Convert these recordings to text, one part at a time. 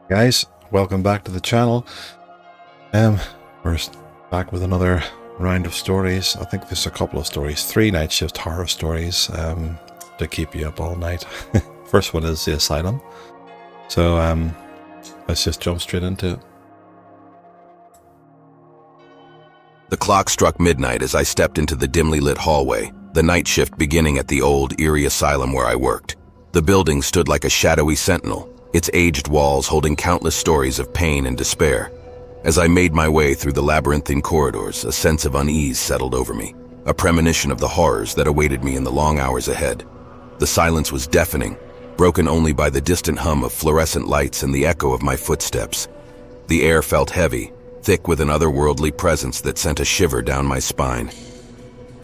Guys, welcome back to the channel. We're back with another round of stories. I think there's a couple of stories, 3 Nightshift Horror Stories to keep you up all night. First one is the Asylum. So let's just jump straight into it. The clock struck midnight as I stepped into the dimly lit hallway, the night shift beginning at the old, eerie asylum where I worked. The building stood like a shadowy sentinel, its aged walls holding countless stories of pain and despair. As I made my way through the labyrinthine corridors, a sense of unease settled over me, a premonition of the horrors that awaited me in the long hours ahead. The silence was deafening, broken only by the distant hum of fluorescent lights and the echo of my footsteps. The air felt heavy, thick with an otherworldly presence that sent a shiver down my spine.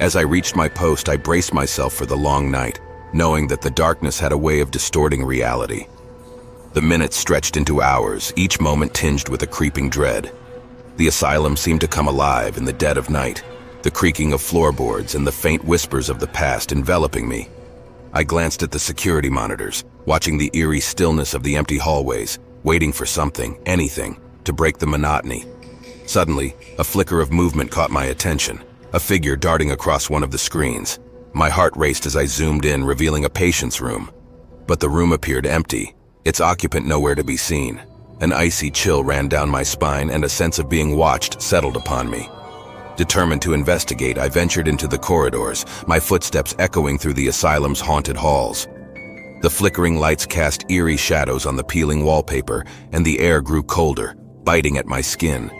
As I reached my post, I braced myself for the long night, knowing that the darkness had a way of distorting reality. The minutes stretched into hours, each moment tinged with a creeping dread. The asylum seemed to come alive in the dead of night, the creaking of floorboards and the faint whispers of the past enveloping me. I glanced at the security monitors, watching the eerie stillness of the empty hallways, waiting for something, anything, to break the monotony. Suddenly, a flicker of movement caught my attention, a figure darting across one of the screens. My heart raced as I zoomed in, revealing a patient's room. But the room appeared empty, its occupant nowhere to be seen. An icy chill ran down my spine and a sense of being watched settled upon me. Determined to investigate, I ventured into the corridors, my footsteps echoing through the asylum's haunted halls. The flickering lights cast eerie shadows on the peeling wallpaper, and the air grew colder, biting at my skin.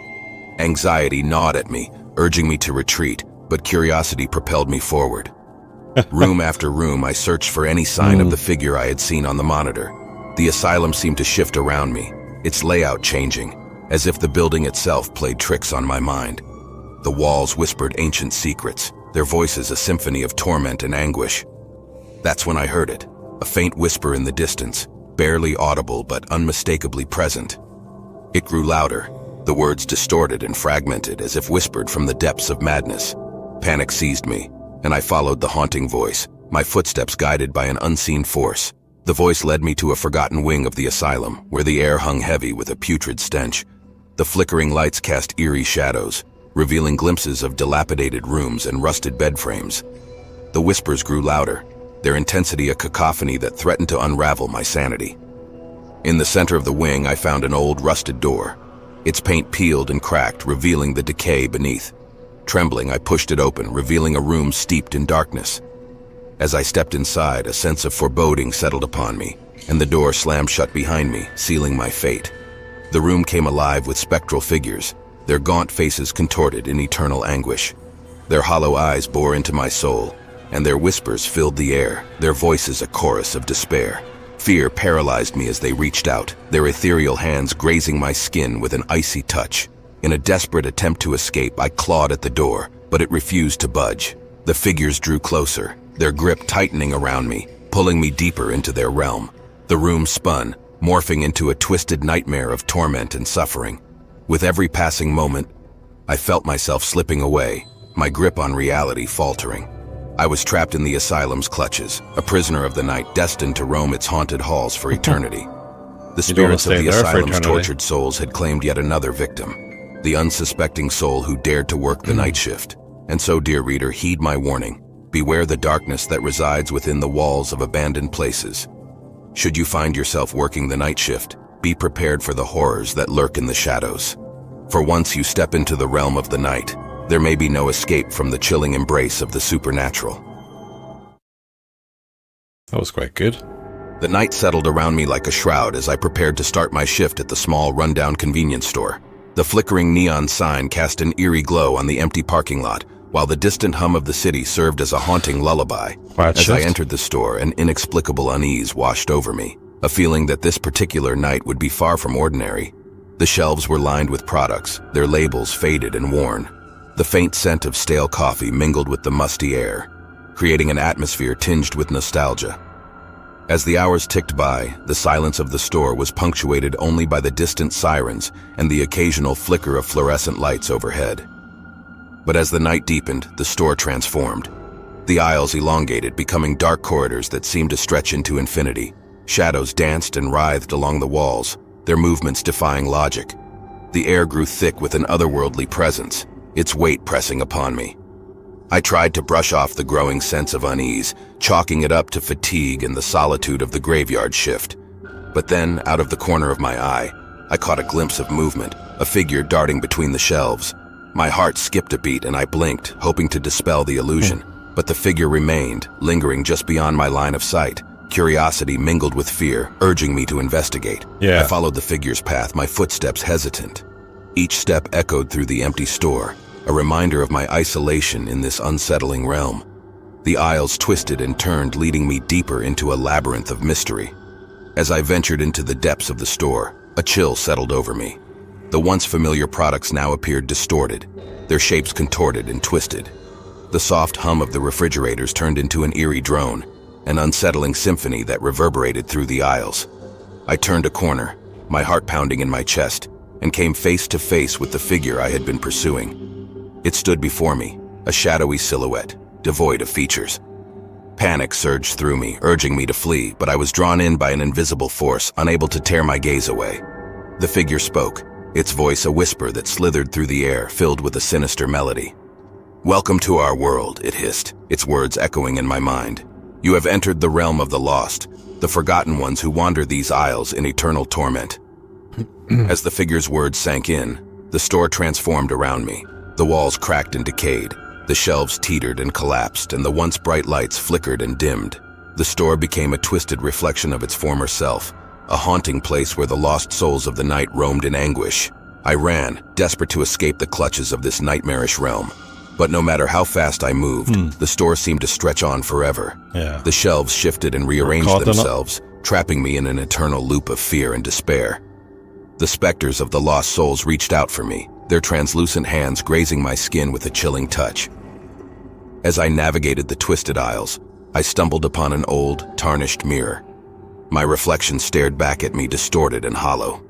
Anxiety gnawed at me, urging me to retreat, but curiosity propelled me forward. Room after room, I searched for any sign of the figure I had seen on the monitor. The asylum seemed to shift around me, its layout changing, as if the building itself played tricks on my mind. The walls whispered ancient secrets, their voices a symphony of torment and anguish. That's when I heard it, a faint whisper in the distance, barely audible but unmistakably present. It grew louder, the words distorted and fragmented as if whispered from the depths of madness. Panic seized me, and I followed the haunting voice, my footsteps guided by an unseen force. The voice led me to a forgotten wing of the asylum, where the air hung heavy with a putrid stench. The flickering lights cast eerie shadows, revealing glimpses of dilapidated rooms and rusted bed frames. The whispers grew louder, their intensity a cacophony that threatened to unravel my sanity. In the center of the wing, I found an old rusted door. Its paint peeled and cracked, revealing the decay beneath. Trembling, I pushed it open, revealing a room steeped in darkness. As I stepped inside, a sense of foreboding settled upon me, and the door slammed shut behind me, sealing my fate. The room came alive with spectral figures, their gaunt faces contorted in eternal anguish. Their hollow eyes bore into my soul, and their whispers filled the air, their voices a chorus of despair. Fear paralyzed me as they reached out, their ethereal hands grazing my skin with an icy touch. In a desperate attempt to escape, I clawed at the door, but it refused to budge. The figures drew closer, their grip tightening around me, pulling me deeper into their realm. The room spun, morphing into a twisted nightmare of torment and suffering. With every passing moment, I felt myself slipping away, my grip on reality faltering. I was trapped in the asylum's clutches, a prisoner of the night destined to roam its haunted halls for eternity. The spirits of the asylum's tortured souls had claimed yet another victim, the unsuspecting soul who dared to work the night shift. And so, dear reader, heed my warning. Beware the darkness that resides within the walls of abandoned places. Should you find yourself working the night shift, be prepared for the horrors that lurk in the shadows. For once you step into the realm of the night, there may be no escape from the chilling embrace of the supernatural. That was quite good. The night settled around me like a shroud as I prepared to start my shift at the small, rundown convenience store. The flickering neon sign cast an eerie glow on the empty parking lot, while the distant hum of the city served as a haunting lullaby. As I entered the store, an inexplicable unease washed over me, a feeling that this particular night would be far from ordinary. The shelves were lined with products, their labels faded and worn. The faint scent of stale coffee mingled with the musty air, creating an atmosphere tinged with nostalgia. As the hours ticked by, the silence of the store was punctuated only by the distant sirens and the occasional flicker of fluorescent lights overhead. But as the night deepened, the store transformed. The aisles elongated, becoming dark corridors that seemed to stretch into infinity. Shadows danced and writhed along the walls, their movements defying logic. The air grew thick with an otherworldly presence, its weight pressing upon me. I tried to brush off the growing sense of unease, chalking it up to fatigue and the solitude of the graveyard shift. But then, out of the corner of my eye, I caught a glimpse of movement, a figure darting between the shelves. My heart skipped a beat and I blinked, hoping to dispel the illusion. But the figure remained, lingering just beyond my line of sight. Curiosity mingled with fear, urging me to investigate. I followed the figure's path, my footsteps hesitant. Each step echoed through the empty store, a reminder of my isolation in this unsettling realm. The aisles twisted and turned, leading me deeper into a labyrinth of mystery. As I ventured into the depths of the store, a chill settled over me. The once familiar products now appeared distorted, their shapes contorted and twisted. The soft hum of the refrigerators turned into an eerie drone, an unsettling symphony that reverberated through the aisles. I turned a corner, my heart pounding in my chest, and came face to face with the figure I had been pursuing. It stood before me, a shadowy silhouette, devoid of features. Panic surged through me, urging me to flee, but I was drawn in by an invisible force, unable to tear my gaze away. The figure spoke, its voice a whisper that slithered through the air, filled with a sinister melody. "Welcome to our world," it hissed, its words echoing in my mind. "You have entered the realm of the lost, the forgotten ones who wander these aisles in eternal torment." As the figure's words sank in, the store transformed around me. The walls cracked and decayed, the shelves teetered and collapsed, and the once bright lights flickered and dimmed. The store became a twisted reflection of its former self, a haunting place where the lost souls of the night roamed in anguish. I ran, desperate to escape the clutches of this nightmarish realm. But no matter how fast I moved, the store seemed to stretch on forever. The shelves shifted and rearranged themselves, trapping me in an eternal loop of fear and despair. The specters of the lost souls reached out for me, their translucent hands grazing my skin with a chilling touch. As I navigated the twisted aisles, I stumbled upon an old, tarnished mirror. My reflection stared back at me, distorted and hollow.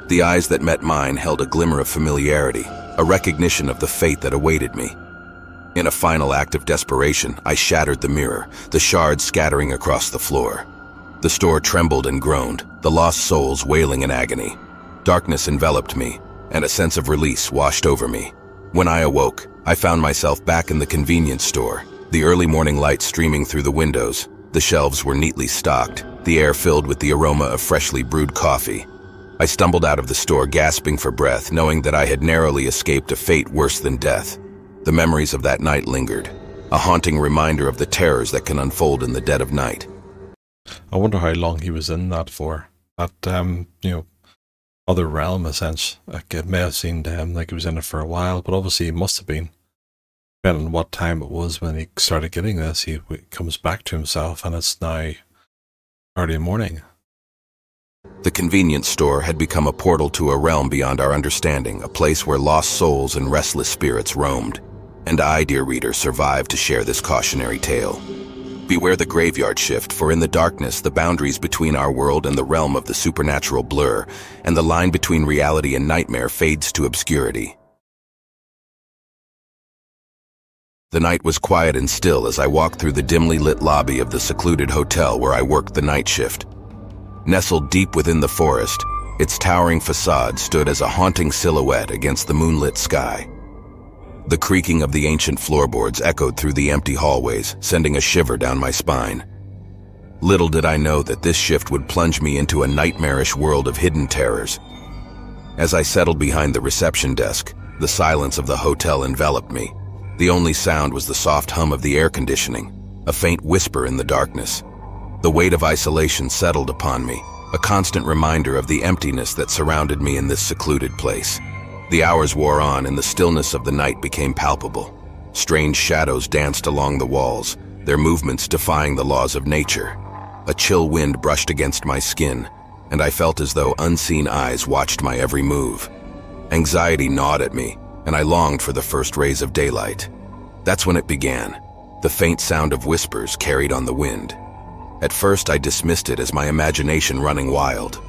The eyes that met mine held a glimmer of familiarity, a recognition of the fate that awaited me. In a final act of desperation, I shattered the mirror, the shards scattering across the floor. The store trembled and groaned, the lost souls wailing in agony. Darkness enveloped me, and a sense of release washed over me. When I awoke, I found myself back in the convenience store, the early morning light streaming through the windows. The shelves were neatly stocked, the air filled with the aroma of freshly brewed coffee. I stumbled out of the store, gasping for breath, knowing that I had narrowly escaped a fate worse than death. The memories of that night lingered, a haunting reminder of the terrors that can unfold in the dead of night. I wonder how long he was in that for. That, other realm, a sense. Like, it may have seemed like he was in it for a while, but obviously he must have been. Depending on what time it was when he started getting this, he comes back to himself, and it's now early morning. The convenience store had become a portal to a realm beyond our understanding, a place where lost souls and restless spirits roamed. And I, dear reader, survived to share this cautionary tale. Beware the graveyard shift, for in the darkness, the boundaries between our world and the realm of the supernatural blur, and the line between reality and nightmare fades to obscurity. The night was quiet and still as I walked through the dimly lit lobby of the secluded hotel where I worked the night shift. Nestled deep within the forest, its towering facade stood as a haunting silhouette against the moonlit sky. The creaking of the ancient floorboards echoed through the empty hallways, sending a shiver down my spine. Little did I know that this shift would plunge me into a nightmarish world of hidden terrors. As I settled behind the reception desk, the silence of the hotel enveloped me. The only sound was the soft hum of the air conditioning, a faint whisper in the darkness. The weight of isolation settled upon me, a constant reminder of the emptiness that surrounded me in this secluded place. The hours wore on and the stillness of the night became palpable. Strange shadows danced along the walls, their movements defying the laws of nature. A chill wind brushed against my skin, and I felt as though unseen eyes watched my every move. Anxiety gnawed at me, and I longed for the first rays of daylight. That's when it began, the faint sound of whispers carried on the wind. At first I dismissed it as my imagination running wild,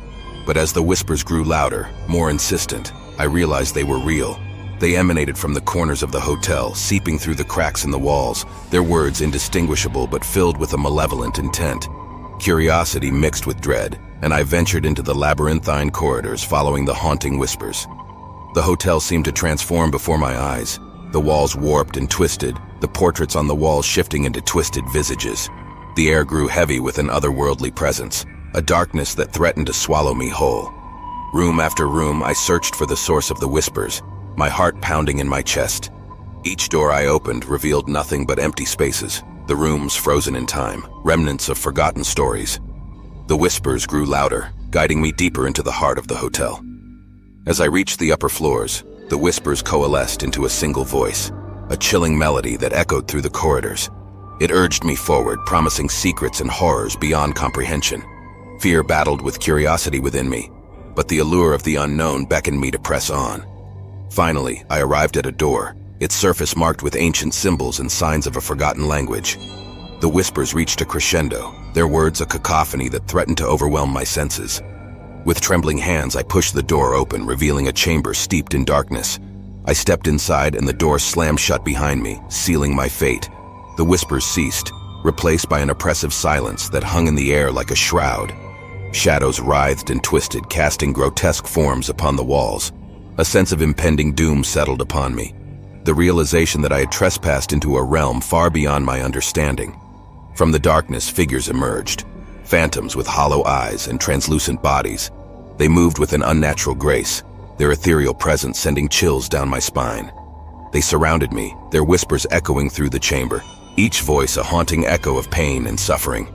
but as the whispers grew louder, more insistent, I realized they were real. They emanated from the corners of the hotel, seeping through the cracks in the walls, their words indistinguishable but filled with a malevolent intent. Curiosity mixed with dread, and I ventured into the labyrinthine corridors following the haunting whispers. The hotel seemed to transform before my eyes, the walls warped and twisted, the portraits on the walls shifting into twisted visages. The air grew heavy with an otherworldly presence, a darkness that threatened to swallow me whole. Room after room, I searched for the source of the whispers, my heart pounding in my chest. Each door I opened revealed nothing but empty spaces, the rooms frozen in time, remnants of forgotten stories. The whispers grew louder, guiding me deeper into the heart of the hotel. As I reached the upper floors, the whispers coalesced into a single voice, a chilling melody that echoed through the corridors. It urged me forward, promising secrets and horrors beyond comprehension. Fear battled with curiosity within me, but the allure of the unknown beckoned me to press on. Finally, I arrived at a door, its surface marked with ancient symbols and signs of a forgotten language. The whispers reached a crescendo, their words a cacophony that threatened to overwhelm my senses. With trembling hands, I pushed the door open, revealing a chamber steeped in darkness. I stepped inside and the door slammed shut behind me, sealing my fate. The whispers ceased, replaced by an oppressive silence that hung in the air like a shroud. Shadows writhed and twisted, casting grotesque forms upon the walls. A sense of impending doom settled upon me, the realization that I had trespassed into a realm far beyond my understanding. From the darkness, figures emerged, phantoms with hollow eyes and translucent bodies. They moved with an unnatural grace, their ethereal presence sending chills down my spine. They surrounded me, their whispers echoing through the chamber, each voice a haunting echo of pain and suffering.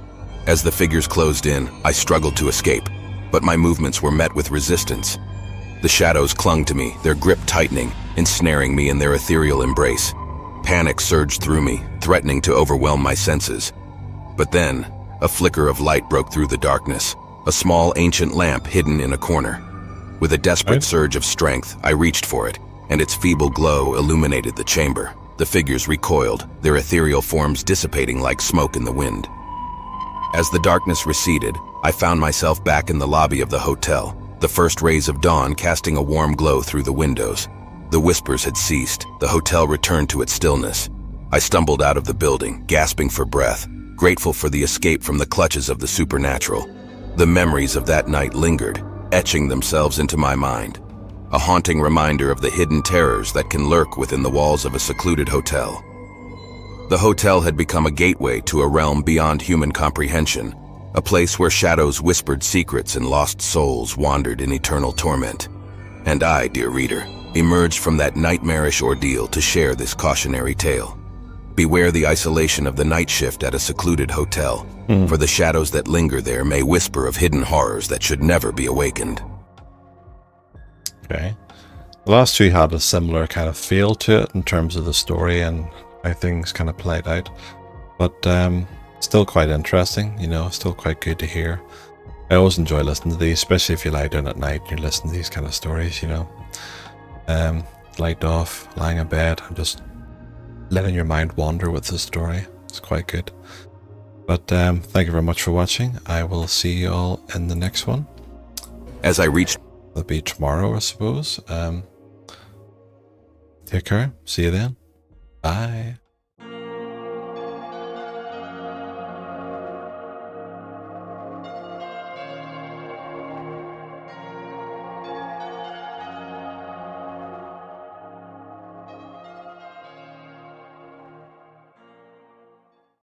As the figures closed in, I struggled to escape, but my movements were met with resistance. The shadows clung to me, their grip tightening, ensnaring me in their ethereal embrace. Panic surged through me, threatening to overwhelm my senses. But then, a flicker of light broke through the darkness, a small ancient lamp hidden in a corner. With a desperate surge of strength, I reached for it, and its feeble glow illuminated the chamber. The figures recoiled, their ethereal forms dissipating like smoke in the wind. As the darkness receded, I found myself back in the lobby of the hotel, the first rays of dawn casting a warm glow through the windows. The whispers had ceased, the hotel returned to its stillness. I stumbled out of the building, gasping for breath, grateful for the escape from the clutches of the supernatural. The memories of that night lingered, etching themselves into my mind, a haunting reminder of the hidden terrors that can lurk within the walls of a secluded hotel. The hotel had become a gateway to a realm beyond human comprehension, a place where shadows whispered secrets and lost souls wandered in eternal torment. And I, dear reader, emerged from that nightmarish ordeal to share this cautionary tale. Beware the isolation of the night shift at a secluded hotel, for the shadows that linger there may whisper of hidden horrors that should never be awakened. Okay. The last two had a similar kind of feel to it in terms of the story and how things kind of played out. But still quite interesting, you know, still quite good to hear. I always enjoy listening to these, especially if you lie down at night and you listen to these kind of stories, you know. Light off, lying in bed, and just letting your mind wander with the story. It's quite good. But thank you very much for watching. I will see you all in the next one. As I reached... It'll be tomorrow, I suppose. Take care. See you then. Bye.